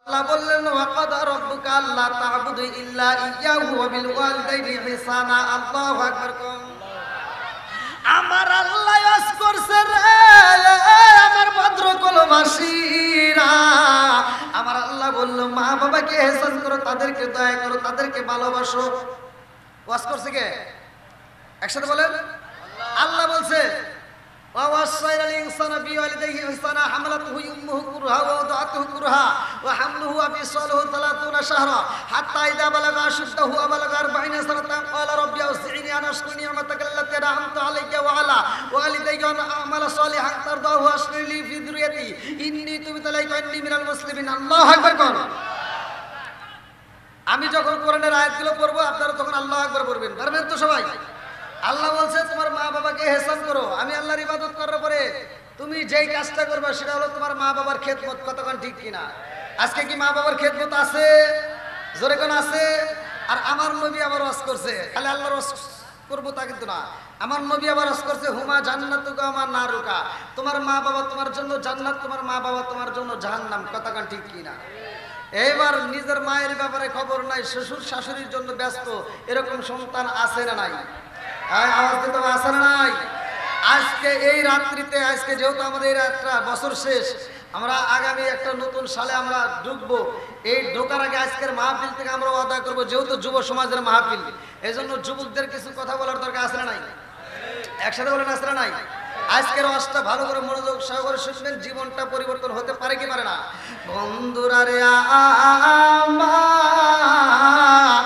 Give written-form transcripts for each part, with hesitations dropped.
আল্লাহ বললেন ওয়াকাদা রাব্বুকা আল্লা তা'বুদু ইল্লা ইয়্যাহু ওয়া বিল ওয়ালিদাইনি ইহসানা। আল্লাহু আকবার। আমার আল্লাহ ওয়াজ করছে রে আমার ভদ্রকুলবাসীরা, আমার আল্লাহ বলল মা বাবাকে ইহসান করো, তাদেরকে দয়া করো, তাদেরকে ভালোবাসো। ওয়াজ করছে কে? একসাথে বলেন আল্লাহ বলছে ووصينا الإنسان بوالديه إحسانا حملته أمه كرها ووضعته كرها وحمله وفصاله 30 شهرا حتى إذا بلغ أشده وبلغ 40 سنة قال ربي أوزعني أن أشكر نعمتك التي أنعمت علي وعلى والدي وأن أعمل صالحا ترضاه وأصلح لي في ذريتي إني تبت إليك وإني من المسلمين। আল্লাহু আকবার কোন। আমি যখন কোরআনের আয়াতগুলো পড়বো আপনারা তখন আল্লাহু আকবার পড়বেন, পারবেন তো সবাই? আল্লাহ বলছে তোমার মা বাবাকে ইহসান করো। আমি আল্লাহর ইবাদত করার পরে তুমি যেই কাজটা করবে সেটা হলো তোমার মা বাবার খেদমত। কতক্ষণ ঠিক কিনা? আজকে কি মা বাবার খেদমত আছে? জোরে কোন আছে? আর আমার নবী আবার ওয়াজ করছে, খালি আল্লাহর ওয়াজ করবো তা কিন্তু না। আমার নবী আবার ওয়াজ করছে হুমা জান্নাতুকা ওয়া নারুকা, তোমার মা বাবা তোমার জন্য জান্নাত, তোমার মা বাবা তোমার জন্য জাহান্নাম। কতক্ষণ ঠিক কিনা? এইবার নিজের মায়ের ব্যাপারে খবর নাই, শ্বশুর শাশুড়ির জন্য ব্যস্ত, এরকম সন্তান আছে না নাই? আওয়াজ দিতে আছে না নাই? আজকে এই রাত্রিতে, আজকে যেহেতু আমাদের এই রাতটা বছর শেষ, আমরা আগামী একটা নতুন সালে আমরা ঢুকবো। এই ঢোকার আগে আজকের মাহফিল থেকে আমরা ওয়াদা করবো, যেহেতু যুব সমাজের মাহফিল, এই জন্য যুবকদের কিছু কথা বলার দরকার আছে না নাই? একসাথে বলেন আছে না নাই? আজকের ওয়াজটা ভালো করে মনোযোগ সহকারে শুনবেন, জীবনটা পরিবর্তন হতে পারে কি পারে না? বন্ধুরা রে আমার,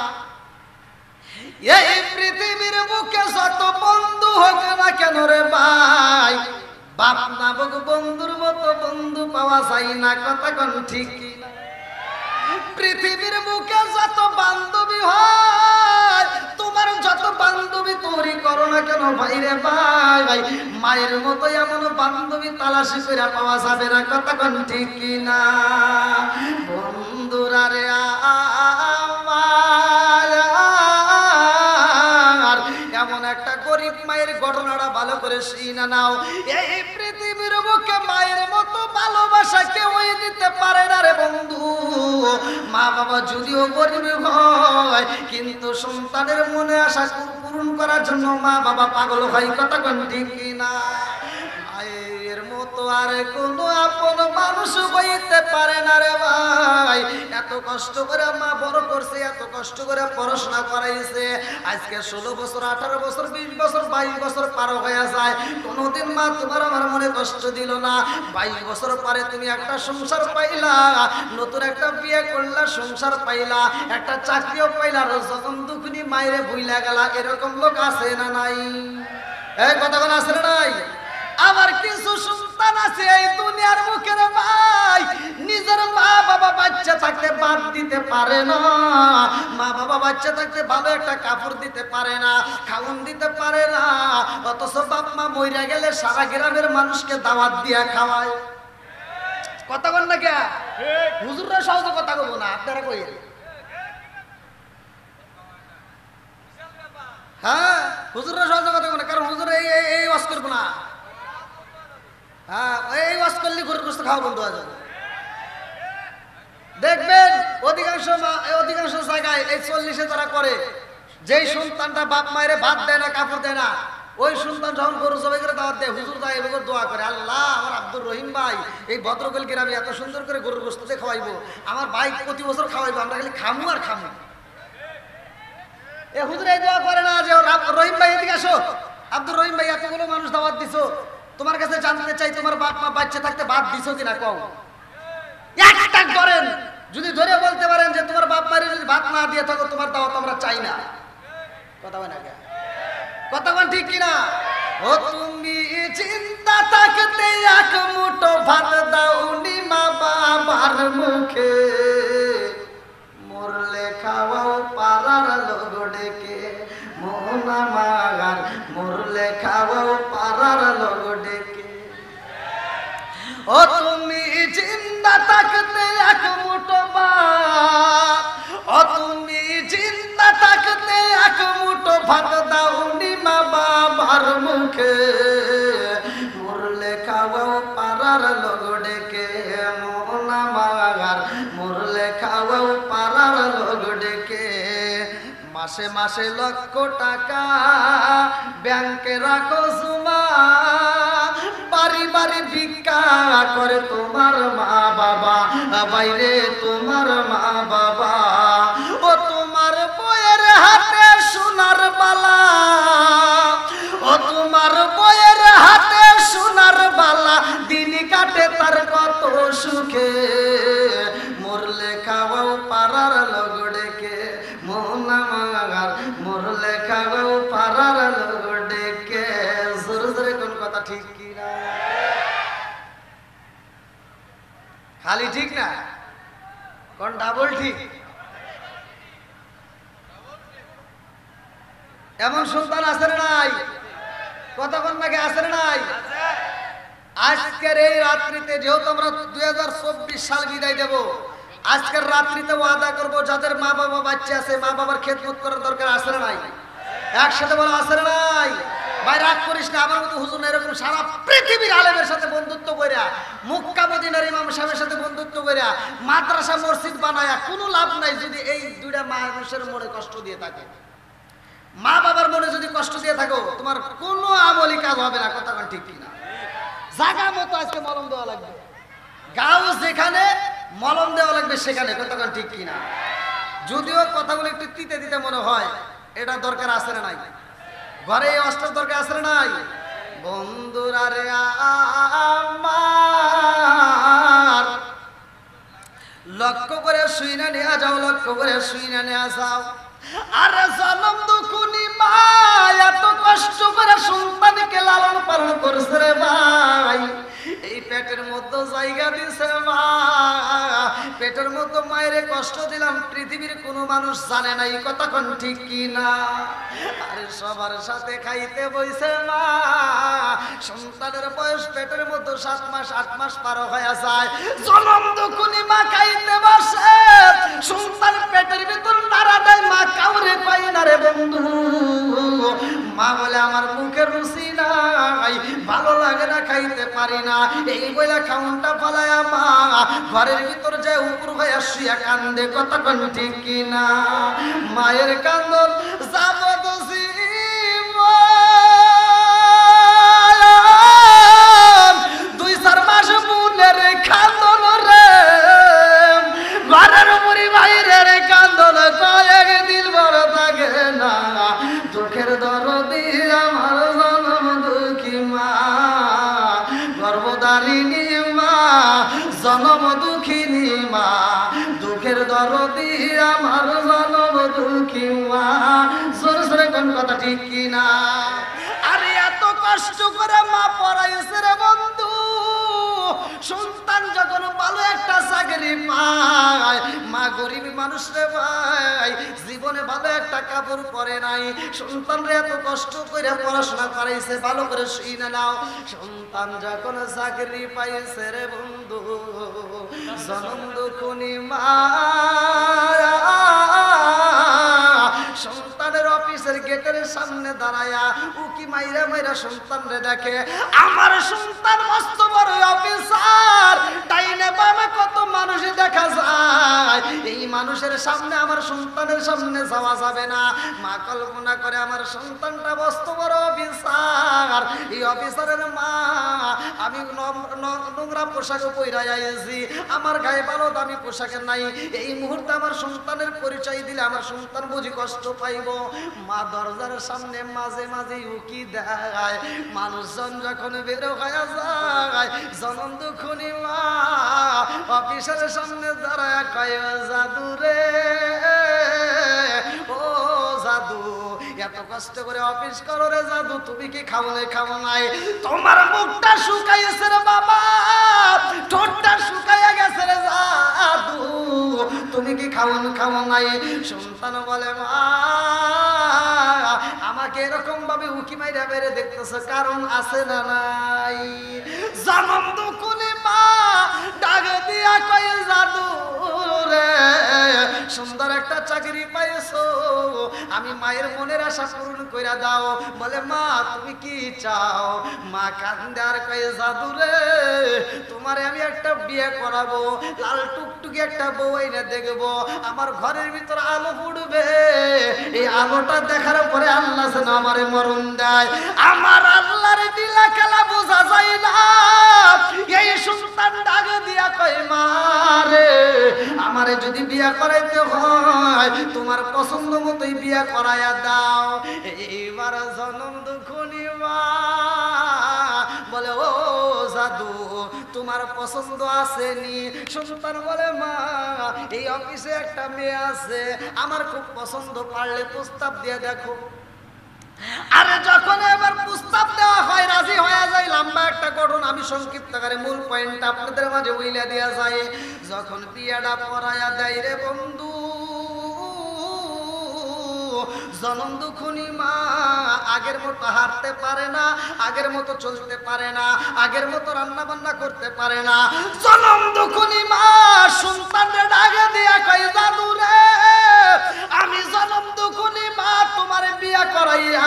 এই পৃথিবীর বুকে যত বন্ধু হোক না কেন রে ভাই, বাপ নামক বন্ধুর মতো বন্ধু পাওয়া যায় না। কতক্ষণ ঠিক কিনা? পৃথিবীর বুকে যত বান্ধবী হয়, তোমার যত বান্ধবী তৈরি করো না কেন ভাই রে ভাই, ভাই মায়ের মতো এমন বান্ধবী তালাশি করে পাওয়া যাবে না। কতক্ষণ ঠিক কিনা? বন্ধুরা রে আমার, এমন একটা গরিব মায়ের ঘটনাটা ভালো করে শুনে নাও। এই পৃথিবীর বুকে মায়ের মতো ভালোবাসা কেউই দিতে পারে না রে বন্ধু। মা বাবা যদিও গরিব হয়, কিন্তু সন্তানের মনে আশা পূরণ করার জন্য মা বাবা পাগল হয়। কতক্ষণ ঠিক কিনা? মায়ের মতো আর কোনো আপন মানুষ হইতে পারে না রে ভাই। এত কষ্ট করে মা বড় করছে, এত কষ্ট করে পড়াশোনা করাইছে, আজকে 16 বছর 18 বছর 20 বছর 22 বছর পার হয়ে যায়, কোনোদিন মা তোমার আমার মনে কষ্ট দিল না। 22 বছর পরে তুমি একটা সংসার পাইলা, নতুন একটা বিয়ে করলা, সংসার পাইলা, একটা চাকরিও পাইলা, যখন দুঃখনি মায়েরে ভুইলা গেলা। এরকম লোক আছে না নাই? এই কতক্ষণ আছে না নাই? আবার কিছু সন্তান আছে এই দুনিয়ার মুখের ভাই, নিজের মা বাবা বাচ্চা থাকতে বাদ দিতে পারে না। মা বাবা বাচ্চা থাকতে ভালো একটা কাপড় দিতে পারে না, খাওয়ান দিতে পারে না, অথচ বাপ মা মইরা গেলে সারা গ্রামের মানুষকে দাওয়াত দিয়া খাওয়ায়। কথা বল না কে? হুজুররা সহজে কথা বলবো না, আপনারা কইেন। হ্যাঁ, হুজুররা সহজে কথা বলবো না, কারণ হুজুর এই ওয়াজ করবো না। হ্যাঁ, এই ওয়াজ করলে গরুর গোশত খাওয়া বন্ধ হয়ে যাবে। দেখবেন অধিকাংশ জায়গায় এই 40-এ তারা করে, যেই সন্তানটা বাপ মায়ের ভাত দেয় না, কাপড় দেয় না, ওই সন্তান যখন গরু জবাই করে দাওয়াত দেয়, হুজুর যায় এবার দোয়া করে, আল্লাহ আমার আব্দুর রহিম ভাই এই ভদ্রকল গ্রামে এত সুন্দর করে গরুর গোশত দিয়ে খাওয়াইবো, আমার ভাই প্রতি বছর খাওয়াইবো, আমরা খালি খামু আর খামু। এ হুজুর এই দোয়া করে না যে রহিম ভাই এদিকে আসো, আব্দুর রহিম ভাই এতগুলো মানুষ দাওয়াত দিছো, তোমার কাছে জানতে চাই তোমার বাপ মা বাচ্চা থাকতে বাদ দিছো কিনা, কও। একটা করেন, যদি ধরে বলতে পারেন যে তোমার বাপ মায়ের যদি ভাত না দিয়ে থাকো তোমার দাওয়াত আমরা চাই না। কথা বলে না? কথা বল ঠিক কিনা? ও তুমি চিন্তা থাকতে এক মুঠো ভাত দাওনি মা বাবার মুখে, মরলে খাওয়াও পাড়ার লোক ডেকে, মোহনা মাগার মরলে খাওয়াও পাড়ার লোক ডেকে। ও তুমি জিন্দা থাকতে এক মুঠো ভাত, ও তুমি জিন্দা থাকতে এক মুঠো ভাত দাওনি মা বাবার মুখে, মরলে খাওয়াও পাড়ার লোক ডেকে, মোহনা মাগার মরলে মরলে খাওয়াও পাড়ার লোক ডেকে মাসে মাসে লক্ষ টাকা ব্যাংকে রাখো জমা বাড়ি বাড়ি ভিক্ষা করে তোমার মা বাবা বাইরে তোমার মা বাবা ও তোমার বইয়ের হাতে সোনার বালা ও তোমার বইয়ের হাতে সোনার বালা দিন কাটে তার কত সুখে মরলে খাওয়াও পাড়ার লোক ডেকে মোনামাগার মরলে খাওয়াও পাড়ার লোক ডেকে জোরে জোরে কোন কথা ঠিক কি না খালি ঠিক না কোন ডাবল ঠিক এমন সন্তান আছে না নাই কতক্ষণ নাকি আছে না নাই আজকের এই রাত্রিতে যেহেতু আমরা 2024 সাল বিদায় দেব আজকের রাত্রিতে ওয়াদা করব যাদের মা বাবা বাচ্চা আছে মা বাবার খেদমত করার দরকার আছে না নাই একসাথে বলো আছে না নাই ভাই রাগ করিস না আমার মতো হুজুর এরকম সারা পৃথিবীর আলেমের সাথে বন্ধুত্ব কইরা মক্কা মদিনার ইমাম সাহেবের সাথে বন্ধুত্ব কইরা মাদ্রাসা মসজিদ বানায়া কোনো লাভ নাই যদি এই দুইটা মানুষের মনে কষ্ট দিয়ে থাকে মা বাবার মনে যদি কষ্ট দিয়ে থাকো তোমার কোনো আমলি কাজ হবে না কথা ঠিক কিনা জায়গা মতো আজকে মলম দেওয়া লাগবে গাও যেখানে মলম দেওয়া লাগবে সেখানে কথা ঠিক কিনা যদিও কথাগুলো একটু তিতে দিতে মনে হয় এটা দরকার আছে না নাই ঘরে এই অস্ত্রের দরকার আছে না নাই বন্ধুরা রে আমার লক্ষ্য করে শুইনা নিয়ে যাও লক্ষ্য করে শুইনা নিয়ে যাও আরে জনম দুঃখুনি মা এত কষ্ট করে সন্তানকে লালন পালন করছে রে ভাই এই পেটের মধ্যে জায়গা দিছে মা পেটের মধ্যে মায়ের কষ্ট দিলাম পৃথিবীর কোনো মানুষ জানে না এই কথা কোন ঠিক কি না আরে সবার সাথে খাইতে বইছে মা সন্তানের বয়স পেটের মধ্যে 7 মাস 8 মাস পার হয়ে যায় জনম দুঃখুনি মা খাইতে বসে সন্তান পেটের ভিতর নাড়া দেয় মা কাউরে পাই না রে বন্ধু মা বলে আমার মুখের রুচি নাই ভালো লাগে না খাইতে পারি না এই বইলা খাউনটা ফালায়া মা ঘরের ভিতর যায় উপর হয়ে শুয়া কান্দে কথা কোন ঠিক কিনা মায়ের কান্দন যাবদসি দুই চার মাস মুনের কান্দন রে ঘরের উপরি বাইরের কান্দন কয়েক দিন বড় থাকে না দুঃখের দরদি আমার জনম দুঃখী মা গর্ভধারিণী মা জনম দুঃখিনী মা দুঃখের দরদি আমার জনম দুঃখী মা জোরে জোরে কোন কথা ঠিক কিনা আরে এত কষ্ট করে মা পড়াইছে রে বন্ধু সন্তান যখন ভালো একটা চাকরি পায় মা গরিব মানুষ রে ভাই জীবনে ভালো একটা কাপড় পরে নাই সন্তানরে এত কষ্ট করে পড়াশোনা করাইছে ভালো করে শুনে নাও সন্তান যখন চাকরি পাইছে রে বন্ধু জনম দুঃখুনি মা সন্তানের অফিসের গেটের সামনে দাঁড়ায়া উকি মাইরা মাইরা সন্তানরে দেখে আমার সন্তান মস্ত বড় অফিসার ডাইনে বামে কত মানুষ দেখা যায় এই মানুষের সামনে আমার সন্তানের সামনে যাওয়া যাবে না মা কল্পনা করে আমার সন্তানটা মস্ত বড় অফিসার এই অফিসারের মা আমি নোংরা পোশাক পইরা আইছি আমার গায়ে ভালো দামি পোশাকের নাই এই মুহূর্তে আমার সন্তানের পরিচয় দিলে আমার সন্তান বুঝি কষ্ট পাইব মা দরজার সামনে মাঝে মাঝে উকি দেয় মানুষজন যখন বের হয়ে যায় জনম দুঃখুনি মা অফিসারের সামনে দাঁড়ায় কয় জাদু রে ও জাদু এত কষ্ট করে অফিস করো রে জাদু তুমি কি খাও নাই তোমার মুখটা শুকাইছে রে বাবা ঠোঁটটা শুকাইয়া গেছে রে জাদু তুমি কি খাও নাই সন্তান বলে মা আমাকে এরকম ভাবে উকি মাইরা বেড়ে দেখতেছে কারণ আছে না নাই জনম দুঃখুনি মা ডাক দিয়া কয় জাদু রে সুন্দর একটা চাকরি পাইছো, আমি মায়ের মনের আশা পূরণ কইরা দাও। বলে মা তুমি কি চাও? মা কান্দে আর কয়ে জাদু রে, তোমারে আমি একটা বিয়ে করাবো, লাল টুকটুকি একটা বউ এনে দেখবো, আমার ঘরের ভিতর আলো ফুটবে, এই আলোটা দেখার পরে আল্লাহ যেন আমারে মরণ দেয়। আমার আল্লাহর দিলা খেলা বোঝা যায় না। এই সন্তান ডাক দিয়া কয় মা রে, আমারে যদি বিয়া করাইতে হয় তোমার পছন্দ মতোই বিয়া করাইয়া দাও। এইবার জনম দুঃখনি মা বলে ও জাদু তোমার পছন্দ আসেনি? সন্তান বলে মা এই অফিসে একটা মেয়ে আছে, আমার খুব পছন্দ, পারলে প্রস্তাব দিয়ে দেখো। আরে যখন এবার প্রস্তাব দেওয়া হয়, রাজি হয়ে যায়। লম্বা একটা ঘটনা, আমি সংক্ষিপ্ত করে মূল পয়েন্ট আপনাদের মাঝে উইলা দেয়া যায়। যখন বিয়াটা পড়ায়া দেয় রে বন্ধু, জনম দুঃখনি মা আগের মতো হাঁটতে পারে না, আগের মতো চলতে পারে না, আগের মতো রান্না বান্না করতে পারে না। জনম দুঃখনি মা সন্তানরে ডাকে দিয়া কয় জাদু রে, আমি জনম দুঃখনি মা তোমারে বিয়া করাইয়া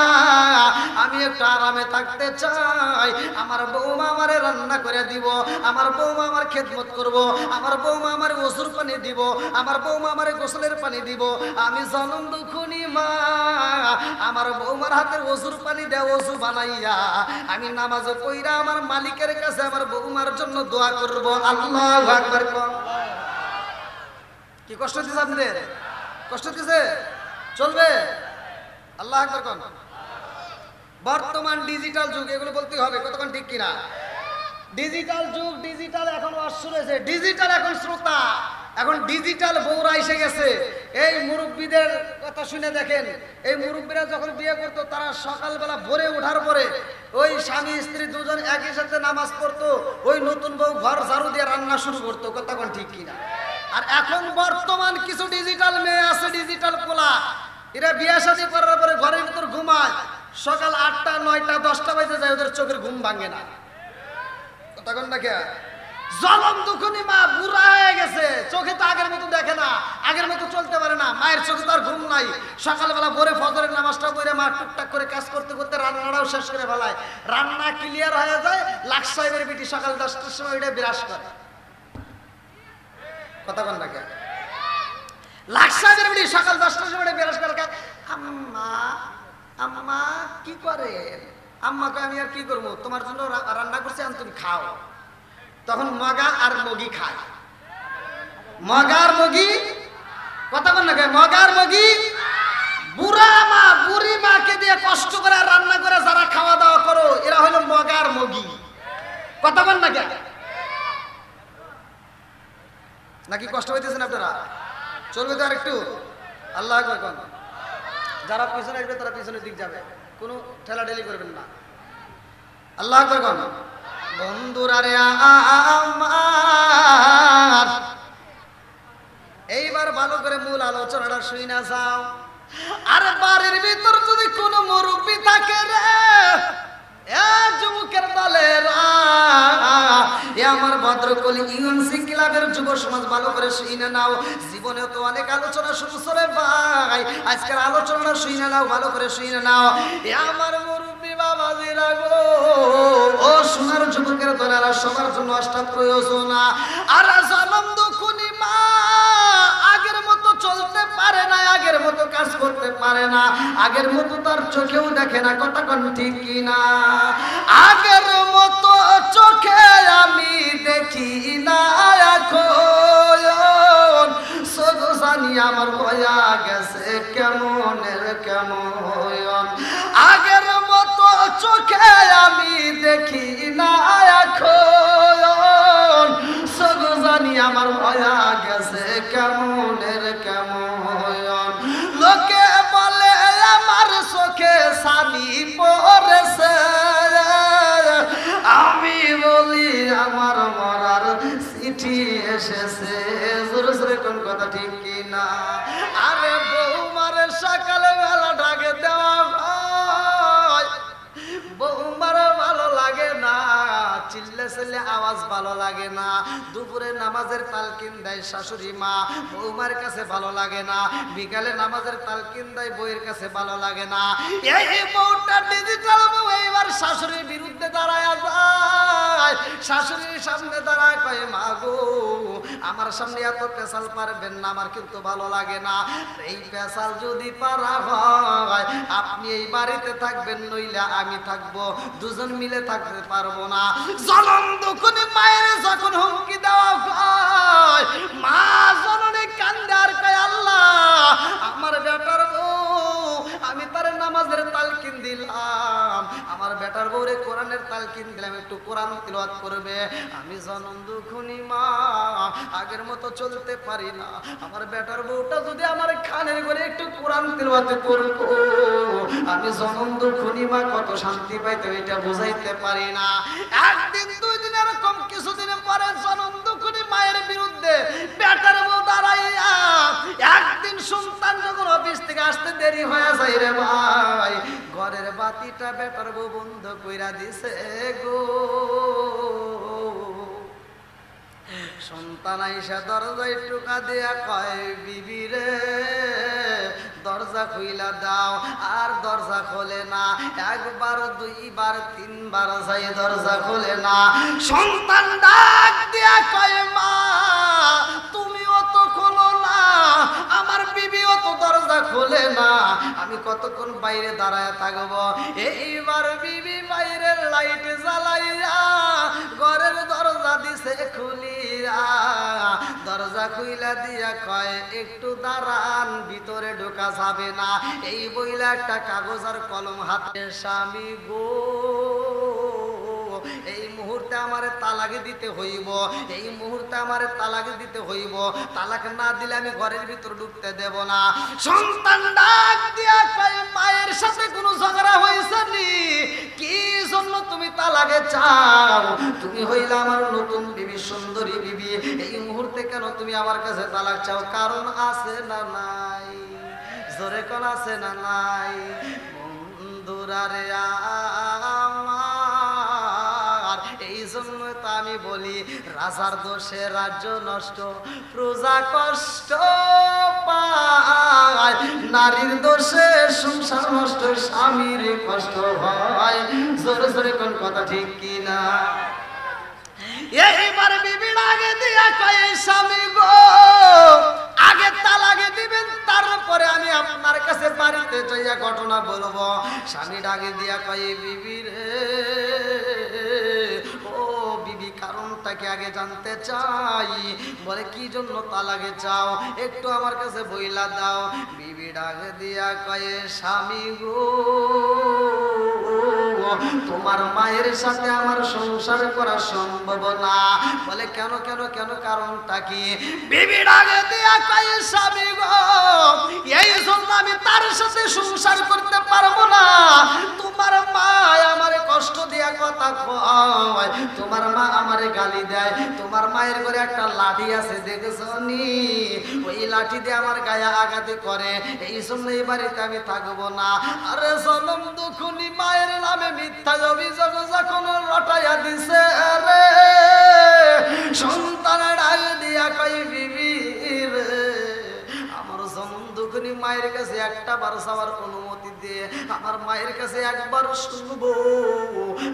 আমি একটু আরামে থাকতে চাই। আমার বৌমা আমারে রান্না করে দিব, আমার বৌমা আমার খেদমত করব, আমার বৌমা আমার ওজুর পানি দিব, আমার বৌমা আমার গোসলের পানি দিব। আমি জনম দুঃখনি মা আমার বৌমার হাতের ওজুর পানি দেয়, ওজু বানাইয়া আমি নামাজ পড়া আমার মালিকের কাছে আমার বৌমার জন্য দোয়া করব। আল্লাহু আকবার। কি কষ্ট দিছে আপনাদের? কষ্ট দিছে? চলবে? আল্লাহু আকবার কোন। বর্তমান ডিজিটাল যুগ, এগুলো বলতে হবে কতক্ষণ ঠিক কিনা। ডিজিটাল যুগ, ডিজিটাল এখন অশ্বর হয়েছে, ডিজিটাল এখন শ্রোতা, এখন ডিজিটাল বউরা এসে গেছে। এই মুরব্বীদের কথা শুনে দেখেন, এই মুরব্বীরা যখন বিয়ে করতো তারা সকালবেলা ভোরে ওঠার পরে ওই স্বামী স্ত্রী দুজন একই সাথে নামাজ পড়তো, ওই নতুন বউ ঘর ঝাড়ু দিয়ে রান্না শুরু করতো, কতক্ষণ ঠিক কিনা। আর এখন বর্তমান কিছু ডিজিটাল মেয়ে আছে, ডিজিটাল পোলা, এরা বিয়ে শাদী করার পরে ঘরের ভিতর ঘুমায়, সকাল 8টা 9টা 10টা বাজে যায়, ওদের চোখের ঘুম ভাঙে না। তখন না কে জনম দুঃখনি মা বুড়া হয়ে গেছে, চোখে তো আগের মতো দেখে না, আগের মতো চলতে পারে না, মায়ের চোখে তো আর ঘুম নাই। সকালবেলা ভোরে ফজরের নামাজটা পড়ে মা টুকটাক করে কাজ করতে করতে রান্নাটাও শেষ করে ফেলায়, রান্না ক্লিয়ার হয়ে যায়। লাখ সাহেবের বেটি সকাল 10টার সময় ওইটা বিরাজ করে, কথা কন না কে। লাখ সাহেবের বেটি সকাল 10টার সময় বিরাজ করে, আম্মা আম্মা কি করে? আম্মা কয় আমি আর কি করবো, তোমার জন্য রান্না করছি, আমি তুমি খাও। তখন মগা আর মগি খায়, মগার মগি, কথা বল না, মগার মগি। বুড়া মা বুড়ি মাকে দিয়ে কষ্ট করে রান্না করে যারা খাওয়া দাওয়া করো, এরা হলো মগার মগি, কথা বল না। নাকি কষ্ট হইতেছেন আপনারা? চলবে তো আর একটু? আল্লাহ আকবার কোন। যারা পিছনে আসবে তারা পিছনের দিক যাবে, কোনো ঠেলাঠেলি করবেন না। আল্লাহ আকবার কোন। বন্ধুরা রে আমার, এইবার ভালো করে মূল আলোচনাটা শুই না যাও। আর বাড়ির ভিতর যদি কোন মুরব্বী থাকে রে, যুবকের দলেরা, আমার ভদ্রকলি ইউএনসি ক্লাবের যুব সমাজ ভালো করে শুনে নাও। জীবনে তো অনেক আলোচনা শুনছো রে ভাই, আজকের আলোচনাটা শুনে নাও, ভালো করে শুনে নাও। আমার মুরব্বী বাবাজিরা গো, ও সোনার যুবকের দলেরা, সবার জন্য আসটা প্রয়োজন। আর জনম দুঃখনি মা আগের মতো চলতে পারে না, আগের মতো কাজ করতে পারে না, আগের মতো তার চোখেও দেখে না, কথা কোন ঠিক কিনা। আগের মতো চোখে আমি দেখি না এখন, শুধু জানি আমার হইয়া গেছে কেমনের কেমন। আগের মতো চোখে আমি দেখি না এখন, শুধু জানি আমার হইয়া গেছে কেমনের কেমন। লোকে বলে আমার চোখে ছানি পড়েছে, আমি বলি আমার মরার চিঠি এসেছে। জোরে জোরে কোন কথা ঠিক কিনা। আরে বৌমারে সকালে বেলা ডাকে দেওয়া হয়, বৌমার ভালো লাগে না, চিল্লে ছেলে আওয়াজ ভালো লাগে না, দুপুরে নামাজের তালকিন দেয় শাশুড়ি মা, বৌমার কাছে ভালো লাগে না, বিকালে নামাজের তালকিন দেয় বউয়ের কাছে ভালো লাগে না। এই বউটা ডিজিটাল বউ এইবার শাশুড়ির বিরুদ্ধে দাঁড়ায় যায়, শাশুড়ির সামনে দাঁড়ায় কয় মা গো আমার সামনে এত পেশাল পারবেন না, আমার কিন্তু ভালো লাগে না। এই পেশাল যদি পারা হয় আপনি এই বাড়িতে থাকবেন, নইলে আমি থাকবো, দুজন মিলে থাকতে পারবো না। জনম দুঃখনি মায়ের যখন হুমকি দেওয়া হয়, মা জননী কান্দে আর কয় আল্লাহ আমার বেটার বউ, আমি তার নামাজের তালকিন দিলাম, আমার বেটার বউরে কোরআনের তালকিন দিলাম, একটু কোরআন তিলাওয়াত করবে, আমি জনম দুঃখনি মা আগের মতো চলতে পারি না, আমার বেটার বউটা যদি আমার খানের ঘরে একটু কোরআন তিলাওয়াত করতো, আমি জনম দুঃখনি মা কত শান্তি পাইতো এটা বুঝাইতে পারি না। একদিন দুই দিন এরকম কিছুদিন পরে জনম দুঃখনি মায়ের বিরুদ্ধে বেটার বউ দাঁড়াইয়া, একদিন সন্তান যখন অফিস থেকে আসতে দেরি হয়ে যায় রে ভাই, ঘরের বাতিটা বেটার বউ বন্ধ কইরা দিছে গো। সন্তান আইসা দরজায় টোকা দিয়া কয় বিবি রে দরজা খুইলা দাও, আর দরজা খোলে না, একবার দুইবার তিনবার যাই দরজা খোলে না। সন্তান ডাক দিয়া কয় মা তুমিও তো খোলো না, আমার বিবিও তো দরজা খোলে না, আমি কতক্ষণ বাইরে দাঁড়ায় থাকবো। এইবার বিবি বাইরের লাইট জ্বালাইয়া ঘরের দরজা দিছে খুলিয়া, দরজা খুইলা দিয়া কয় একটু দাঁড়ান ভিতরে ঢোকা যাবে না। এই বইলা একটা কাগজ আর কলম হাতে, স্বামী গো এই মুহূর্তে আমারে তালাক দিতে হইব, এই মুহূর্তে আমারে তালাক দিতে হইব, তালাক না দিলে আমি ঘরের ভিতর ঢুকতে দেব না। সন্তান ডাক দিয়া কয় মায়ের সাথে কোনো ঝগড়া হইছে নি, কি জন্য তুমি তালাকে চাও? তুমি হইলা আমার নতুন বিবি, সুন্দরী বিবি, এই মুহূর্তে কেন তুমি আমার কাছে তালাক চাও? কারণ আছে না নাই? জোরে কোন আছে না নাই? বন্ধুরা রে আমার, এই জন্য তো আমি বলি রাজার দোষে রাজ্য নষ্ট, প্রজা কষ্ট পায়, নারীর দোষে সংসার নষ্ট, স্বামীর কষ্ট হয়। জোরে জোরে কোন কথা ঠিক কিনা? এইবার বিবির আগে দিয়া কয় স্বামী গো আগে তালাক দিবেন, তারপরে আমি আপনার কাছে বাড়িতে যাইয়া ঘটনা বলবো। স্বামী ডাকে দিয়া কয় বিবি রে ও বিবি কারণটাকে আগে জানতে চাই। বলে কি জন্য তালাকে চাও একটু আমার কাছে বইলা দাও। বিবি ডাকে দিয়া কয় স্বামী গো তোমার মায়ের সাথে আমার সংসার করা সম্ভব না। বলে কেন কেন কেন কারণটা কি? বিবি ডাকে দিয়া কয় স্বামী গো এই জন্য আমি তার সাথে সংসার করতে পারবো না। তোমার মা আমারে কষ্ট দিয়া কথা কয়, তোমার মা আমারে গালি দেয়, তোমার মায়ের ঘরে একটা লাঠি আছে দেখেছ নি, ওই লাঠি দিয়ে আমার গায়ে আঘাত করে, এই জন্য এই বাড়িতে আমি থাকবো না। আরে জনম দুঃখনি মায়ের নামে মিথ্যা অভিযোগ যখন রটাইয়া দিছে রে, সন্তানের আগে দিয়া কই বিবি রে আমার জনম দুঃখনি মায়ের কাছে একটা বার যাওয়ার অনুমতি দিয়ে আমার মায়ের কাছে একবার শুনবো,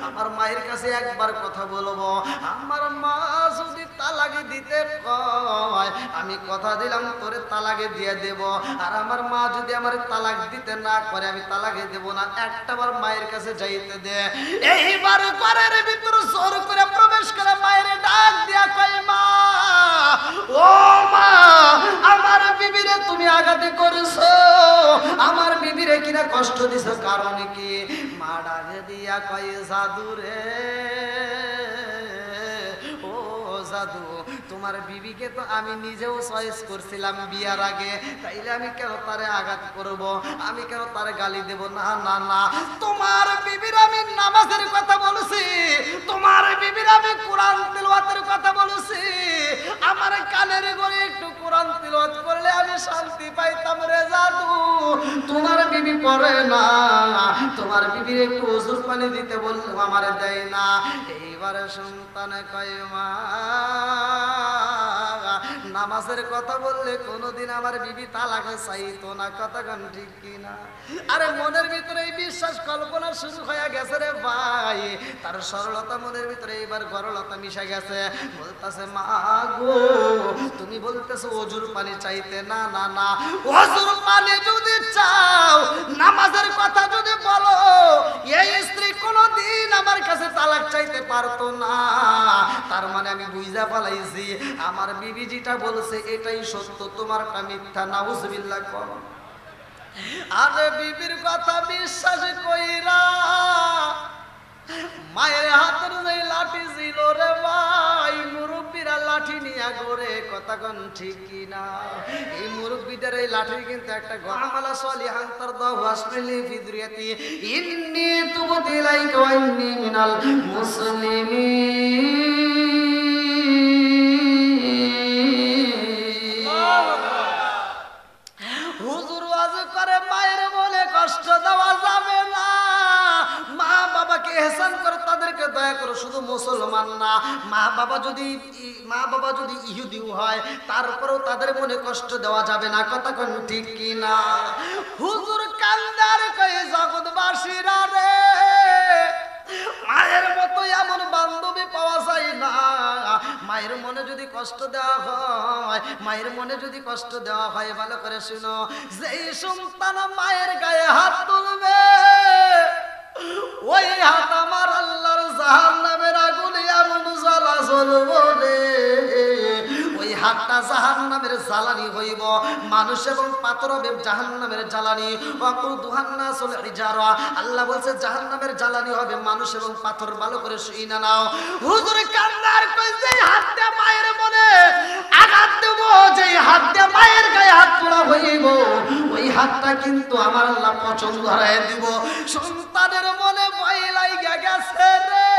আমার মায়ের কাছে একবার কথা বলবো। আমার মা যদি তালাকে দিতে কয় আমি কথা দিলাম তোরে তালাকে দিয়ে দেব, আর আমার মা যদি আমার তালাক দিতে না করে আমি তালাকে দেব না। একটাবার মায়ের কাছে যাইতে দে। এইবার ঘরের ভিতর জোর করে প্রবেশ করে মায়ের ডাক দিয়া কয় মা ও মা আমার বিবিরে তুমি আঘাতে করেছো, আমার বিবিরে কিনা কষ্ট দিছো, কারণ কি? মা ডাকে দিয়া কয় জাদু রে ও জাদু তোমার বিবিকে তো আমি নিজেও চয়েস করছিলাম বিয়ার আগে, তাইলে আমি কেন তারে আঘাত করব, আমি কেন তারে গালি দেব? না না না, তোমার বিবির আমি নামাজের কথা বলেছি, তোমার বিবির আমি কোরআন তিলাওয়াতের কথা বলেছি, আমার কানের ঘরে একটু কোরআন তিলাওয়াত করলে আমি শান্তি পাইতাম রে জাদু। তোমার বিবি পড়ে না, তোমার বিবির একটু ওজুর পানি দিতে বললাম আমারে দেয় না। এবারে সন্তানে কয় মা নামাজের কথা বললে কোনোদিন আমার বিবি তালাক চাইতো না, কথা কোন ঠিক কিনা? আরে মনের ভিতরে এই বিশ্বাস কল্পনা শুরু হয়ে গেছে রে ভাই, তার সরলতা মনের ভিতরে এবার গরলতা মিশে গেছে। বলতেছে মা গো তুমি বলতেছো অজুর পানি চাইতে, না না না, অজুর পানি যদি চাও, নামাজের কথা যদি বলো, এই স্ত্রী কোনোদিন আমার কাছে তালাক চাইতে পারতো না। তার মানে আমি বুঝা পালাইছি আমার বিবি যেটা বলছে এটাই সত্য, তোমারটা মিথ্যা। নাউজুবিল্লাহ কর। আরে বিবির কথা বিশ্বাস কইরা মায়ের হাতের যে লাঠি ছিল রে ভাই, মুরব্বীরা লাঠি নিয়ে ঘরে, কথা কোন ঠিক কিনা? এই মুরব্বীদের এই লাঠির কিন্তু একটা গমালা সলিহান তার দাও আসমাইলি ফিদরিয়াতি ইন্নী তুবতু ইলাইকা ওয়া ইন্নী মিনাল মুসলিমিন। হুজুর ওয়াজ করে মায়ের মনে কষ্ট দেওয়া যাবে না, মা বাবাকে ইহসান করে তাদেরকে দয়া করো। শুধু মুসলমান না, মা বাবা যদি ইহুদিও হয় তারপরেও তাদের মনে কষ্ট দেওয়া যাবে না, কথা কোন ঠিক কি না? হুজুর কান্দার কই জগৎবাসীরা রে, মায়ের মতো এমন বান্ধবী পাওয়া যায় না। মায়ের মনে যদি কষ্ট দেওয়া হয়, মায়ের মনে যদি কষ্ট দেওয়া হয়, ভালো করে শুনো, যেই সন্তান মায়ের গায়ে হাত তুলবে ওই হাত আমার আল্লাহর জাহান্নামের আগুনে এমন জ্বালা জ্বলবে রে, ওই হাতটা জাহান্নামের জ্বালানি হইব। মানুষ এবং পাথর হবে জাহান্নামের জ্বালানি। ওয়াকুদুহান নাসুল হিজারা, আল্লাহ বলছে জাহান্নামের জ্বালানি হবে মানুষ এবং পাথর। ভালো করে শুই না নাও। হুজুর কান্নার কই যেই হাত দিয়ে মায়ের মনে আঘাত দেব, যেই হাত দিয়ে মায়ের গায়ে হাত তোলা হইব, ওই হাতটা কিন্তু আমার আল্লাহ পছন্দ হারায় দিব। সন্তানের মনে ভয় লাগা গেছে রে,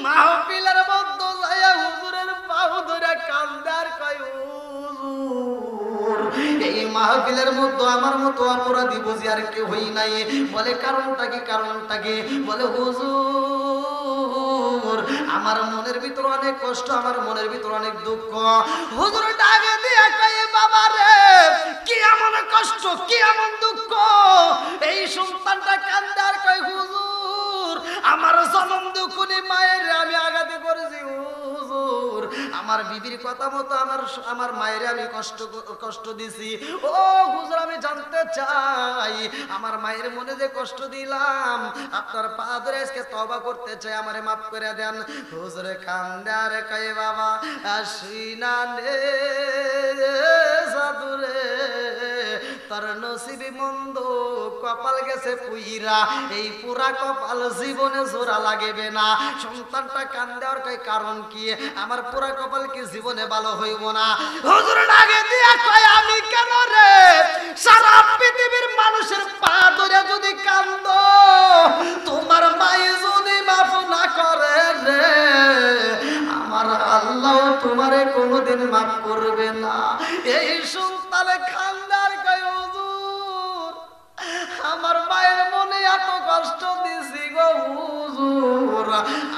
মাহফিলের মধ্যে যাইয়া হুজুরের পাও ধরে কান্দার কয় হুজুর এই মাহফিলের মধ্যে আমার মতো অপরাধী বুঝি আর কেউ হই নাই। বলে কারণটা কি? কারণটা কি? বলে হুজুর আমার মনের ভিতর অনেক কষ্ট, আমার মনের ভিতর অনেক দুঃখ। হুজুর ডাকে দিয়ে কয় বাবা রে কি এমন কষ্ট, কি এমন দুঃখ? এই সন্তানটা কান্দার কয় হুজুর আমার জনম দুঃখনি মায়ের আমি আঘাতে করেছি হুজুর, আমার বিবির কথা মতো আমার মায়ের আমি কষ্ট দিছি। ও হুজুর আমি জানতে চাই আমার মায়ের মনে যে কষ্ট দিলাম, আপনার পা ধরে আজকে তওবা করতে চাই, আমারে মাফ করে দেন। হুজুরে কান্দার কয় বাবা আসিনা নে সাধুরে, তোর নসিবে মন্দ কপাল গেছে পুইরা, এই পুরা কপাল জীবনে জোড়া লাগবে না। সন্তানটা কান্দে আর কয় কারণ কি? আমার পুরা কপাল কি জীবনে ভালো হইব না? হুজুর ডাকে দিয়া কয় আমি কেন রে, সারা পৃথিবীর মানুষের পা ধরে যদি কান্দ, তোমার মাই যদি মাফ না করে রে, আমার আল্লাহ তোমারে কোনোদিন মাফ করবে না। এই সন্তানে খান্দার কয় হুজুর আমার মায়ের মনে এত কষ্ট দিছি গো হুজুর,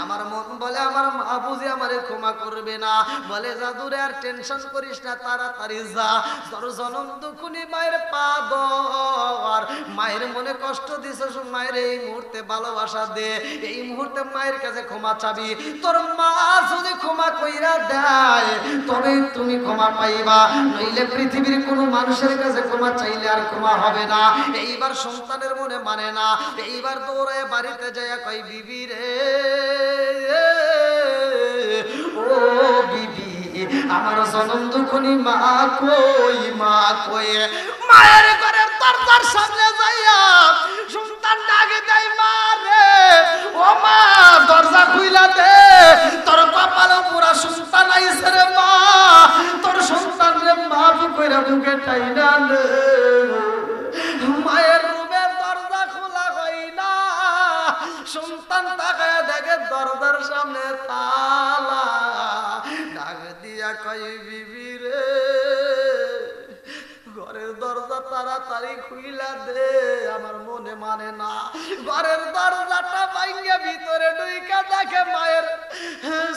আমার মন বলে আমার মা বুঝি আমারে ক্ষমা করবে না। বলে জাদুরে আর টেনশন করিস না, তাড়াতাড়ি যা, তোর জনম দুঃখনি মায়ের পা ধর, মায়ের মনে কষ্ট দিছিস, মায়ের এই মুহূর্তে ভালোবাসা দে, এই মুহূর্তে মায়ের কাছে ক্ষমা চাবি। তোর মা যদি ক্ষমা কইরা দেয় তবে তুমি ক্ষমা পাইবা, নইলে পৃথিবীর কোনো মানুষের কাছে ক্ষমা চাইলে আর ক্ষমা হবে না। এইবার সন্তানের মনে মানে না, এইবার দৌড়ায় বাড়িতে যায় কই বিবি রে ও বিবি আমার জনম দুঃখনি মা কই, মা কই। মায়ের ঘরের দরজার সামনে যাইয়া সন্তান ডাকে দেয় মা রে ও মা দরজা খুইলা দে, তোর কপালে পুরা সন্তান আইছে রে মা, তোর সন্তান রে মাফ কইরা মুখে টাইনা নে। মায়ের রুমের দরজা খোলা হয় না, সন্তান তাকায় দেখে দরজার সামনে তালা। ডাক দিয়া কই বিবি রে ঘরের দরজা তাড়াতাড়ি খুইলা দে, আমার মনে মানে না। ঘরের দরজাটা ভাঙিয়া ভিতরে ঢুইকা দেখে মায়ের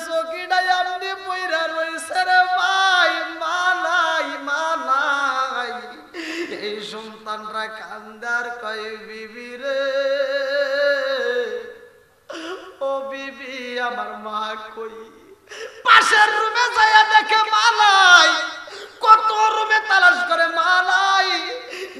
চকিটা এমনি পইরা রইছে রে ভাই, মা নাই, মা নাই। এই সন্তানরা কান্দার কয় বিবি রে, ও বিবি আমার মা কই? পাশের রুমে যাইয়া দেখে মা নাই, কত রুমে তালাশ করে মা নাই,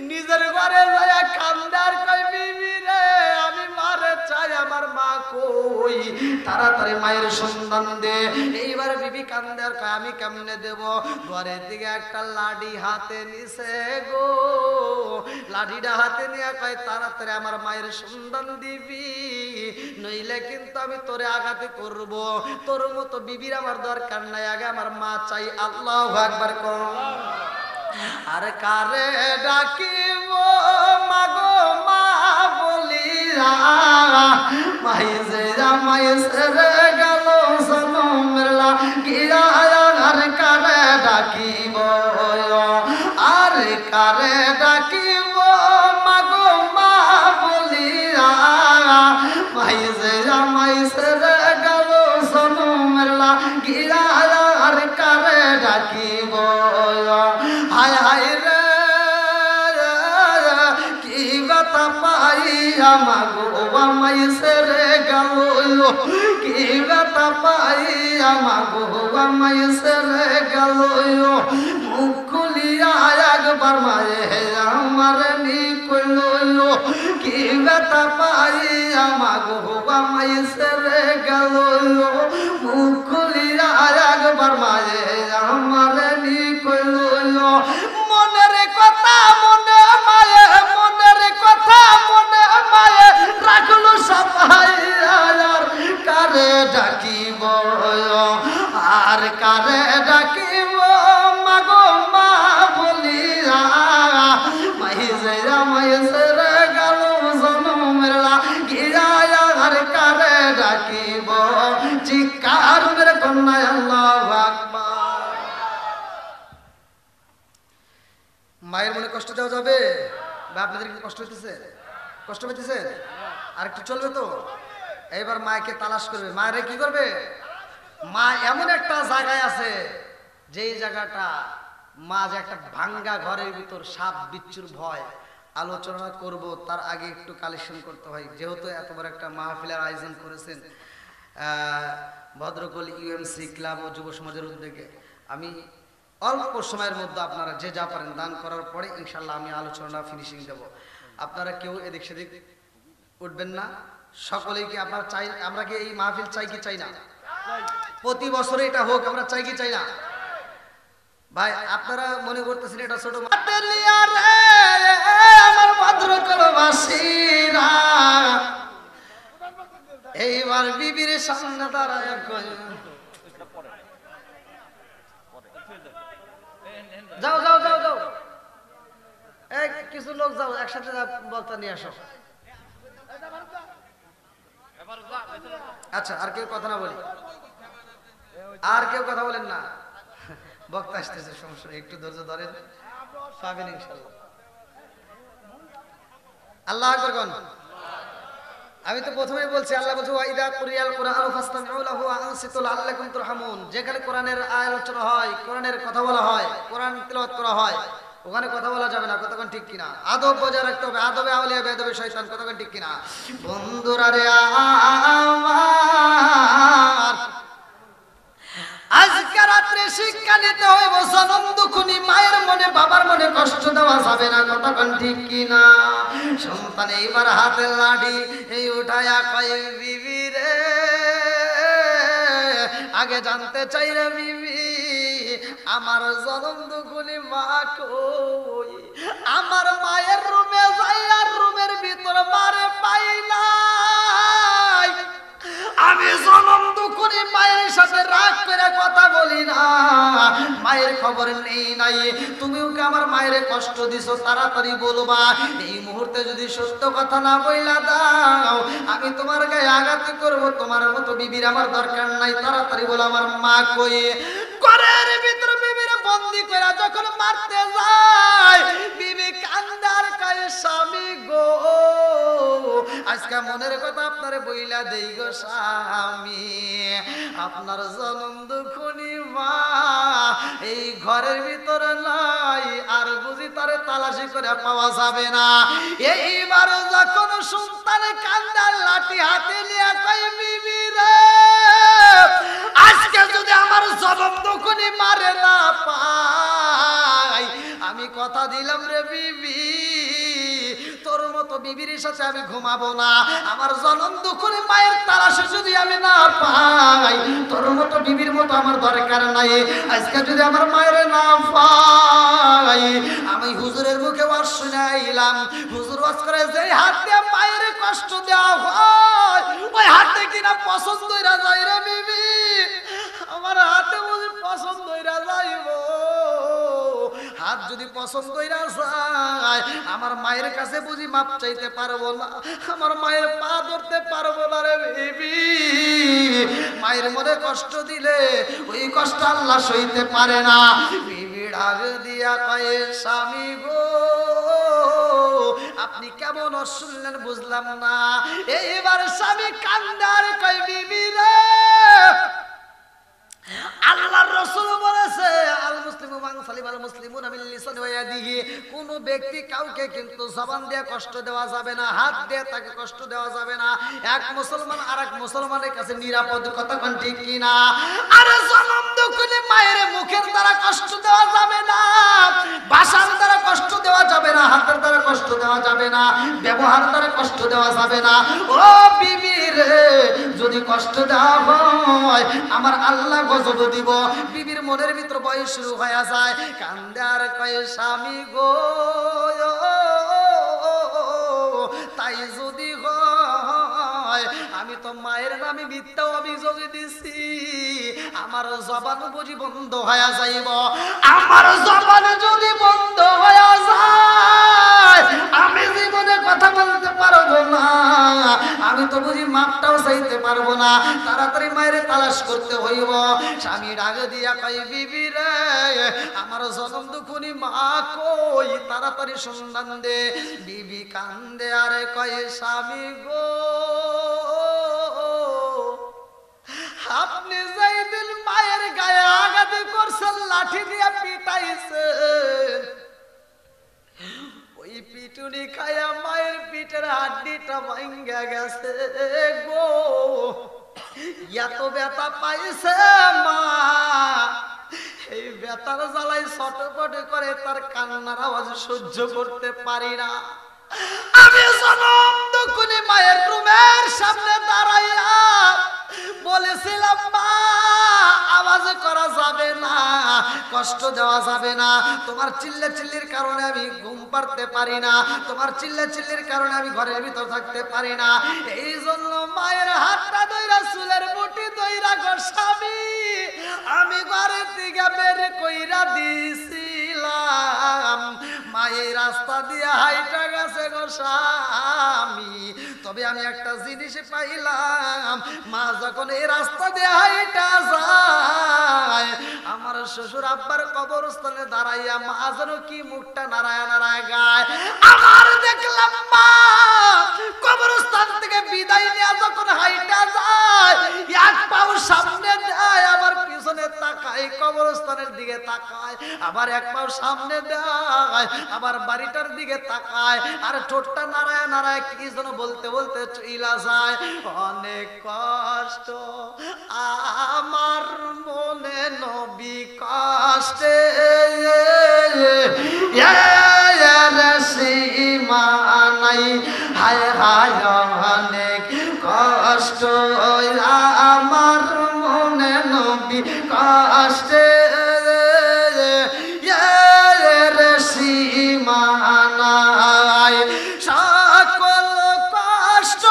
নিজের ঘরে যাইয়া কান্দার কয় বিবি রে আমি মারে চাই, আমার মা কই? তাড়াতাড়ি মায়ের সন্ধান দে। এইবার বিবি কান্দার কয় আমি কেমনে দেব? ঘরের দিকে একটা লাঠি হাতে নিছে গো, লাঠিটা হাতে নিয়ে কয় তাড়াতাড়ি আমার মায়ের সন্ধান দিবি, নইলে কিন্তু আমি তোরে আঘাতে করব। তোর মতো বিবির আমার দরকার নাই, আগে আমার মা চাই। আল্লাহু আকবার কর। আর কারে ডাকিব মাগো মা বলিয়া, মাই যে মাই সেরে গেল জনমের লাগিয়া। আর কারে ডাকিব, আর কারে ডাকিব মাগো মা বলিয়া, মাই যে মাই সেরে গেল জনমের লাগিয়া। আর কারে ডাকিব, হায় হায় রে কি ব্যথা পাইয়া মাগো আমায় সেরে গেল, কি ব্যথা পাইয়া মাগো আমায় সেরে গেল। মুখ খুলিয়া একবার মায়ে আমার নিকল, কি ব্যথা পাইয়া মাগো আমায় সেরে গেল। মুখ খুলিয়া একবার মায়ে আমার নিকল। মনের কথা মনে মায়ে, মনের কথা মনে মায়ে রাখলো সবাই। আর কারে ডাকিব, আর কারে ডাকিব মাগো মা বলিয়া, মাই যে মাই সেরে গেল জনমের লাগিয়া। আর কারে ডাকিব, চিৎকার মেরে কন্যা আল্লাহু আকবার। মায়ের মনে কষ্ট দেওয়া যাবে বা আপনাদের কি কষ্ট হইতেছে? কষ্ট হইতেছে? আর একটু চলবে তো? এইবার মাকে তালাশ করবে। মায়ের কি করবে? মা এমন একটা জায়গায় আছে, যেই জায়গাটা মা যে একটা ভাঙ্গা ঘরের ভিতর সাপ বিচ্ছুর ভয়। আলোচনা করব তার আগে একটু কালেকশন করতে হয়, যেহেতু এত বড় একটা মাহফিলের আয়োজন করেছেন ভদ্রকল ইউএমসি ক্লাব ও যুব সমাজের উদ্যোগে। আমি অল্প সময়ের মধ্যে আপনারা যে যা পারেন দান করার পরে ইনশাল্লাহ আমি আলোচনা ফিনিশিং দেব। আপনারা কেউ এদিক সেদিক উঠবেন না, সকলেই কি আপনারা চাই? আমরা কি এই মাহফিল চাই কি চাই না? প্রতি বছরে এটা হোক, আমরা চাই কি চাই না? ভাই আপনারা মনে করতেছেন এটা ছোট আমার ভদ্রকলবাসীরা, এইবার বিবির সামনে দাঁড়ায় যাও যাও যাও যাও, এই কিছু লোক যাও একসাথে বক্তা নিয়ে আসো। আচ্ছা আর কেউ কথা না বলি, আর কেউ কথা বলেন না, বক্তা আসতেছে, সমস্যা নেই, একটু ধৈর্য ধরেন, পাবেন ইনশাআল্লাহ। আল্লাহু আকবার কোন। আমি তো প্রথমেই বলছি, আল্লাহ বলছে ওয়াইদা কুরিয়াল কুরআনু ফাসতামিউ লাহু ওয়া আনসিতু লাআল্লাকুম তুরহামুন। যেখানে কোরআনের আলোচনা হয়, কোরআনের কথা বলা হয়, কোরআন তেলাওয়াত করা হয়, ওখানে কথা বলা যাবে না। কতক্ষণ ঠিক কিনা? আদব বজায় রাখতে হবে। আদবে আউলিয়া বেদবে শয়তান। কতক্ষণ ঠিক কিনা? বন্ধুরা রে আমার, আজকে রাত্রে শিক্ষা নিতে হইব। জনম দুঃখনি মায়ের মনে বাবার মনে কষ্ট দেওয়া যাবে না। কতক্ষণ ঠিক কিনা? সন্তান এইবার হাতের লাঠি এই উঠায়া কয় বিবি রে, আগে জানতে চাই রে বিবি আমার জনম দুঃখনি মা কই? আমার মায়ের রুমে যাই আর রুমের ভিতর মারে পাই নাই। আমি জনম দুঃখনি মায়ের সাথে রাগ করে কথা বলি না, মায়ের খবর নেই নাই। তুমিও কি আমার মায়ের কষ্ট দিছো? তাড়াতাড়ি বলবা। এই মুহূর্তে যদি সত্য কথা না বইলা দাও, আমি তোমার গায়ে আঘাত করব। তোমার মতো বিবির আমার দরকার নাই। তাড়াতাড়ি বলো আমার মা কই? ঘরের ভিতর বিবির বন্দি করে যখন মারতে যায়, বিবি কান্না মনের কথা আপনারে বইলা দেই গো স্বামী, আপনার জনম দুঃখনি মা এই ঘরের ভিতরে নাই, আর বুঝি তারে তালাশি করে পাওয়া যাবে না। এইবার যখন সন্তান কান্দার লাঠি হাতে নিয়ে কই বিবি রে, আজকে যদি আমার জনম দুঃখনি মারে না পাই, আমি কথা দিলাম রে বিবি, তোর মতো বিবির সাথে আমি ঘুমাবো না। আমার জনম দুঃখনি মায়ের তালাশে যদি আমি না পাই, তোর মতো বিবির মতো আমার দরকার নাই। আজকে যদি আমার মায়ের না পাই, আমি হুজুরের মুখে ওয়াজ শুনাইলাম, হুজুর ওয়াজ করে যে হাত দিয়ে মায়ের কষ্ট দেওয়া হয়, ওই হাতে কিনা পছন্দ হইরা যায় রে বিবি, আমার হাতে বুঝি পছন্দ হইরা যাইব। হাত যদি পছন্দ হইরা যায়, আমার মায়ের কাছে বুঝি মাপ চাইতে পারবো না, আমার মায়ের পা ধরতে পারবো না রে বিবি। মায়ের মনে কষ্ট দিলে ওই কষ্ট আল্লাহ সইতে পারে না। বিবি ডাক দিয়া কয়ে স্বামী গো, আপনি কেমন শুনলেন বুঝলাম না। এইবার স্বামী কান্দার কয় বিবি রে, আল্লাহর রাসূল বলেছে আল মুসলিমু মান সালিমাল মুসলিমুনা মিন লিসানি ওয়া ইয়াদিহি, কোন ব্যক্তি কাউকে কিন্তু জবান দিয়ে কষ্ট দেওয়া যাবে না, হাত দিয়ে তাকে কষ্ট দেওয়া যাবে না। এক মুসলমান আরেক মুসলমানের কাছে নিরাপদ, কথা কোন ঠিক কি না? আর জনম দুঃখে মায়ের মুখের দ্বারা কষ্ট দেওয়া যাবে না, ভাষার দ্বারা কষ্ট দেওয়া যাবে না, হাতের দ্বারা কষ্ট দেওয়া যাবে না, ব্যবহার দ্বারা কষ্ট দেওয়া যাবে না। ও বিবি রে, যদি কষ্ট দেওয়া হয় আমার আল্লাহ গজব দিব। বিবির মনের ভিতর ভয় শুরু হয়ে যায়, কান্দে আর কয়ে স্বামী গো, তাই যদি হয় আমি তো মায়ের নামে মিথ্যা অভিযোগ দিছি, আমার জবান বুঝি বন্ধ হয়ে যাইব। আমার জবান যদি বন্ধ হয়ে যায় আমি জীবনে কথা বলতে পারবো না, আমি তো বুঝি মাপটাও চাইতে পারবো না। তাড়াতাড়ি মায়ের তালাশ করতে হইব। স্বামী ডাক দিয়া কই বিবি রে, আমার জনম দুঃখনি মা কই, তাড়াতাড়ি সন্ধান দে। বিবি কান্দে আর কয় স্বামী গো, আপনি যেদিন মায়ের গায়ে আঘাত করছেন, লাঠি দিয়ে পিটাইছেন, ওই পিটুনি খায়া মায়ের পিঠের হাড্ডিটা ভাঙ্গা গেছে গো। এত ব্যথা পাইছে মা, এই ব্যথার জ্বালাই ছটফট করে তার কান্নার আওয়াজ সহ্য করতে পারি না। আমি জনম দুঃখে মায়ের রুমের সামনে দাঁড়াইয়া বলেছিলাম মা, আওয়াজ করা যাবে না, কষ্ট দেওয়া যাবে না, তোমার চিল্লা চিল্লির কারণে আমি ঘুম পাড়তে পারি না, তোমার চিল্লা চিল্লির কারণে আমি ঘরের ভিতর থাকতে পারি না। এই জন্য মায়ের হাতটা ধইরা চুলের মুঠি ধইরা গো স্বামী আমি ঘরের থেকে বের কইরা দিছিলাম। মায়ের রাস্তা দিয়ে হাইটা গেছে গো স্বামী, তবে আমি একটা জিনিস পাইলাম, মা যখন এই রাস্তা দিয়ে হাইটা যায়, আমার শ্বশুর আব্বার কবরস্থানে দাঁড়াইয়া মা যেন কি মুখটা নারায় নারায় গায়। আমার দেখলাম মা কবরস্থান থেকে বিদায় নিয়ে যখন হাইটা যায়, এক পাও সামনে দেয়, আবার পিছনে তাকায়, কবরস্থানের দিকে তাকায়, আবার এক পাও সামনে দেয়, আবার বাড়িটার দিকে তাকায়, আর ঠোঁটটা নারায় নারায় কি যেন বলতে বলতে চইলা যায়। অনেক কষ্ট আমার মনে নবী কষ্টে সীমা নাই, হায় হায় অনেক কষ্ট আমার মনে নবী কষ্টে সীমা নাই। সকল কষ্ট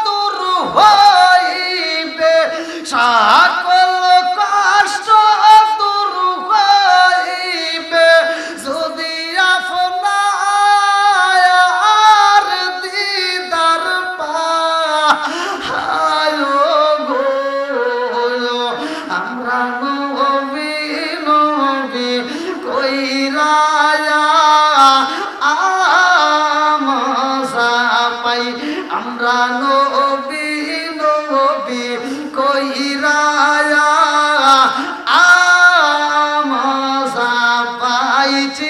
দূর হইবে, সকল কষ্ট দূর হইবে যদি আপনার দিদার পাই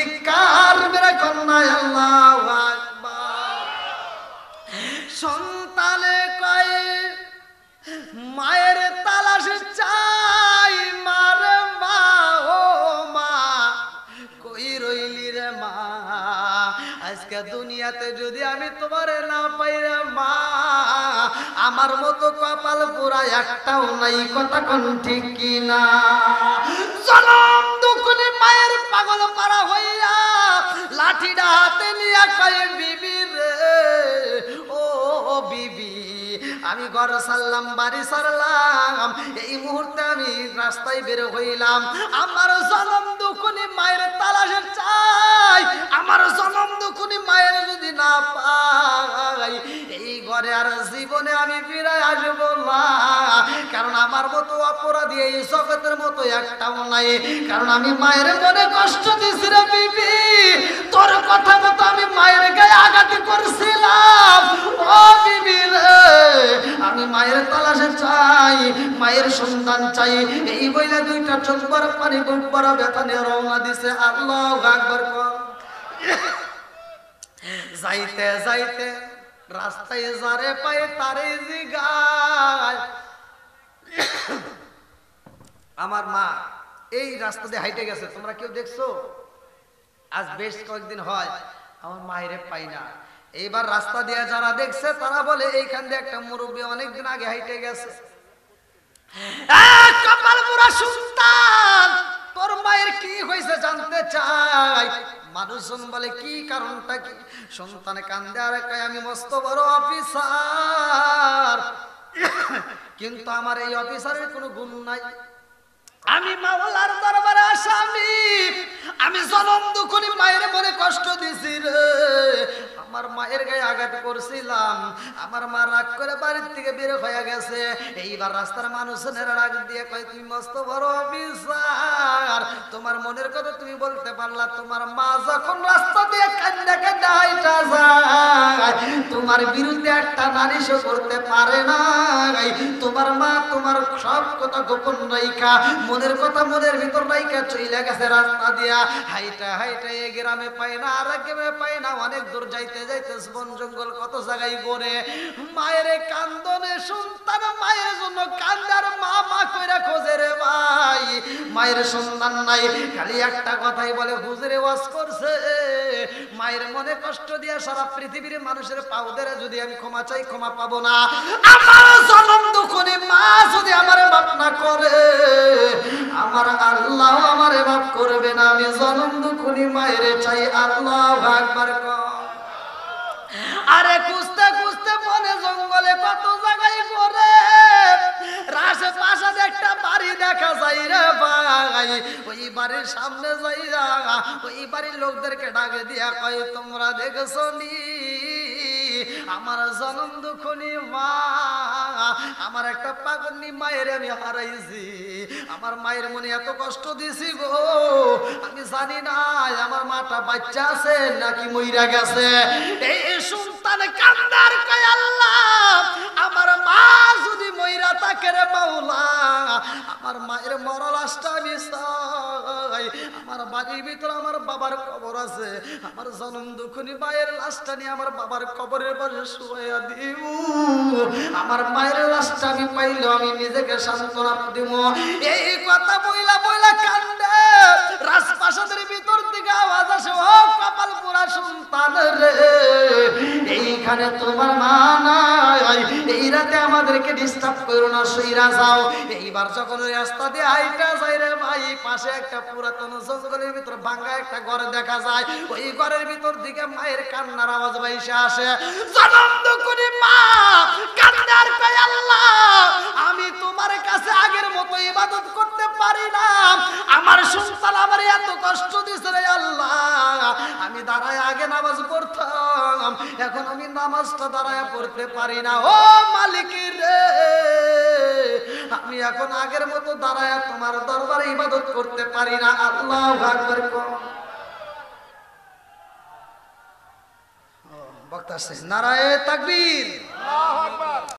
চিৎকার মেরে কন্যা আল্লাহু আকবার। সন্তানে কয় মায়ের তালাশ চাই, মার মা ও মা কই রইলি রে মা, আজকে দুনিয়াতে যদি আমি তোমারে না পাই রে মা, আমার মতো কপাল পুরা একটাও নাই, কথা কোন ঠিক কিনা। জনম দুঃখে মায়ের পাগল পারা হইয়া লাঠিটা হাতে নিয়া কয় বিবি রে ও বিবি, আমি ঘর সারলাম, বাড়ি সারলাম, এই মুহূর্তে আমি রাস্তায় বের হইলাম, আমার জনম দুঃখনি মায়ের তালাশে চাই, আমার জনম দুঃখনি মায়ের যদি না পাই এই ঘরে আর জীবনে আমি ফিরে আসবো না, কারণ আমার মতো অপরাধী এই জগতের মতো একটাও নাই, কারণ আমি মায়ের মনে কষ্ট দিছি রে বিবি, তোর কথা মতো আমি মায়ের গায়ে আঘাত করছিলাম, ও বিবি রে আমি মায়ের তালাশে চাই, মায়ের সন্ধান চাই, এই বইলে দুইটা চোখ বড় পানি বুক বড় ব্যথা নিয়ে রওনা দিছে। আল্লাহু আকবার। যাইতে যাইতে রাস্তায় যারে পায় তারে জিগায়, আমার মা এই রাস্তা দিয়ে হাইটে গেছে, তোমরা কেউ দেখছো? আজ বেশ কয়েকদিন হয় আমার মায়েরে পাই না। এইবার রাস্তা দিয়ে যারা দেখছে তারা বলে এইখান দিয়ে একটা মুরব্বী অনেকদিন আগে হাইটে গেছে। কপাল পুরা সন্তান, তোর মায়ের কি হয়েছে জানতে চাই। মানুষজন বলে কি কারণটা কি? সন্তান কান্দে আর কয় আমি মস্ত বড় অফিসার, কিন্তু আমার এই অফিসারের কোনো গুণ নাই, আমি মাওলার দরবারে আসামি, আমি জনম দুঃখনি মায়ের মনে কষ্ট দিছি রে, আমার মায়ের গায়ে আঘাত করছিলাম, আমার মা রাগ করে বাড়ির থেকে বের হয়ে গেছে। এইবার রাস্তার মানুষের রাগ দিয়ে কয় তুমি মস্ত বড় অফিসার, তোমার মনের কথা তুমি বলতে পারলা, তোমার মা যখন রাস্তা দিয়ে কান্দা কান্দা হাইটা যায়, তোমার বিরুদ্ধে একটা নালিশও করতে পারে না, তোমার মা তোমার সব কথা গোপন রাইখা, মনের কথা মনের ভিতর রাইখা চইলা গেছে রাস্তা দিয়া, হাইটা হাইটা এ গ্রামে পায় না আর গ্রামে পায় না, অনেক দূর যাইতে যাইতে বন জঙ্গল কত জায়গায় ঘুরে, মায়ের কান্দনে সন্তান মায়ের জন্য কান্দার মা মা কইরা খোঁজে রে ভাই, মায়ের সন্তান নাই, খালি একটা কথাই বলে হুজুরে ওয়াজ করছে, মায়ের মনে কষ্ট দিয়া সারা পৃথিবীর মানুষের পাও ধরে যদি আমি ক্ষমা চাই ক্ষমা পাবো না, আমার জনম দুঃখনি মা যদি আমারে মাফ না করে আমার আল্লাহ আমারে মাফ করবে না, আমি জনম দুঃখনি মায়ের চাই। আল্লাহু আকবার। আরে খুঁজতে খুঁজতে বনে জঙ্গলে কত জায়গায় ঘুরে, রাশে পাশে একটা বাড়ি দেখা যায় রে ভাই, ওই বাড়ির সামনে যাইয়া ওই বাড়ির লোকদেরকে ডাকে দিয়া কয় তোমরা দেখছো নি আমার জনম দুঃখনি মা, আমার একটা পাগলনি মায়ের আমি হারাইছি, আমার মায়ের মনে এত কষ্ট দিছি গো, আমি জানি না আমার মাটা বাচ্চা আছে নাকি মইরা গেছে। এই সন্তান কান্দার কয় আল্লাহ আমার মা যদি মইরা থাকে রে মাওলা, আমার মায়ের মরা লাশটা আমি চাই, আমার বাড়ির ভিতর আমার বাবার কবর আছে, আমার জনম দুঃখনি মায়ের লাশটা নিয়ে আমার বাবার কবরের পাশে শুয়াইয়া দিব, আমার মায়ের লাশটা আমি পাইলেও আমি নিজেকে সান্ত্বনা দিব। এই কথা বইলা বইলা কান্দে, রাজপ্রাসাদের ভিতর থেকে আওয়াজ আসে ও কপাল পুরা সন্তান রে, এইখানে তোমার মা নাই, এই রাতে আমাদেরকে ডিস্টার্ব করো না, সইরা যাও। এইবার যখন রাস্তা দিয়ে হাইটা যায় রে ভাই, পাশে একটা পুরাতন জঙ্গলের ভিতর ভাঙ্গা একটা ঘর দেখা যায়, ওই ঘরের ভিতর থেকে মায়ের কান্নার আওয়াজ ভাইসে আসে। জনম দুঃখনি মা কান্নার কয় আল্লাহ আমি তোমার কাছে আগের মতো ইবাদত করতে পারি না, আমার সন্তান আমার এত কষ্ট দিছে রে আল্লাহ, আমি দাঁড়ায় আগে নামাজ পড়তাম, এখন আমি নামাজটা দাঁড়ায় পড়তে পারি না, ও মালিক রে আমি এখন আগের মতো দাঁড়ায় তোমার দরবারে ইবাদত করতে পারি না। আল্লাহু আকবার। বক্তা নারায়ে তাকবীর, আল্লাহু আকবার।